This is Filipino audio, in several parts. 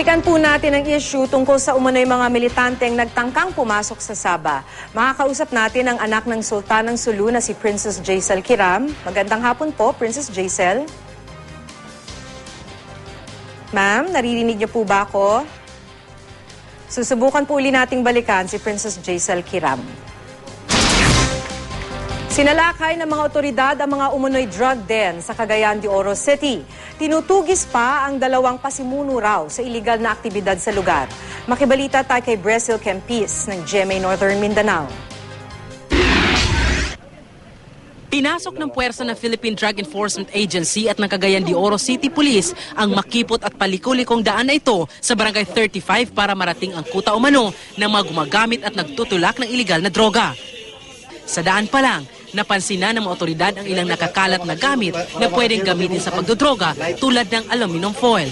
Balikan po natin ang issue tungkol sa umano'y mga militanteng nagtangkang pumasok sa Sabah. Makakausap natin ang anak ng Sultan ng Sulu na si Princess Jaisal Kiram. Magandang hapon po, Princess Jaisal. Ma'am, naririnig niyo po ba ako? Susubukan po uli nating balikan si Princess Jaisal Kiram. Sinalakay ng mga otoridad ang mga umunoy drug den sa Cagayan de Oro City. Tinutugis pa ang dalawang pasimuno raw sa iligal na aktibidad sa lugar. Makibalita tayo kay Brazil Kempis ng GMA Northern Mindanao. Pinasok ng puwersa ng Philippine Drug Enforcement Agency at ng Cagayan de Oro City Police ang makipot at palikulikong daan na ito sa Barangay 35 para marating ang kuta umano ng mga gumagamit at nagtutulak ng iligal na droga. Sa daan pa lang, napansin na ng mga otoridad ang ilang nakakalat na gamit na pwedeng gamitin sa pagdodroga tulad ng aluminum foil.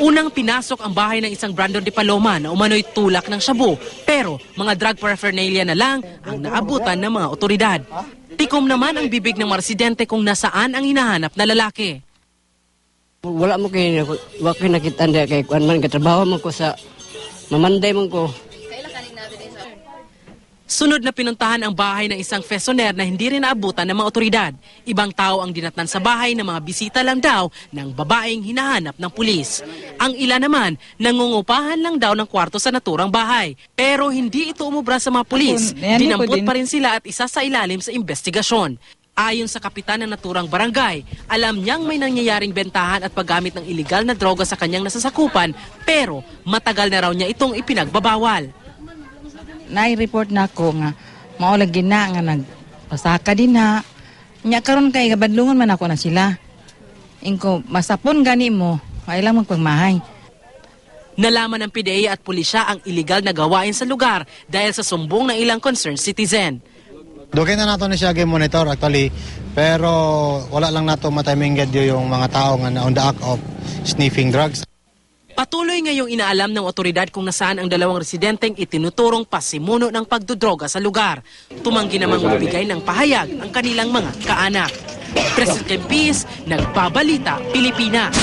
Unang pinasok ang bahay ng isang Brandon de Paloma na umano'y tulak ng shabu, pero mga drug paraphernalia na lang ang naabutan ng mga otoridad. Tikom naman ang bibig ng mga residente kung nasaan ang hinahanap na lalaki. Wala mo kayo nakita kay kuan man katrabaho mo ko sa mamanday mo ko. Sunod na pinuntahan ang bahay ng isang fesoner na hindi rin naabutan ng mga otoridad. Ibang tao ang dinatnan sa bahay ng mga bisita lang daw ng babaeng hinahanap ng pulis. Ang ilan naman, nangungupahan lang daw ng kwarto sa naturang bahay. Pero hindi ito umubra sa mga pulis. Dinampot pa rin sila at isa sa ilalim sa investigasyon. Ayon sa kapitan ng naturang barangay, alam niyang may nangyayaring bentahan at paggamit ng iligal na droga sa kanyang nasasakupan, pero matagal na raw niya itong ipinagbabawal. Nai-report na ako nga maulagi na nga nagpasaka din na. Nya karon kay gabadlungon man ako na sila. Ingko masapon gani mo, ay lang magpagmahay. Nalaman ng PDEA at pulisya ang iligal na gawain sa lugar dahil sa sumbong ng ilang concerned citizen. Dugay na nato ni siya monitor actually, pero wala lang nato matimingad yung mga tao nga na on the act of sniffing drugs. Patuloy ngayong inaalam ng otoridad kung nasaan ang dalawang residenteng itinuturong pasimuno ng pagdodroga sa lugar. Tumanggi namang magbigay ng pahayag ang kanilang mga kaanak. President Kempis, Nagbabalita, Pilipinas.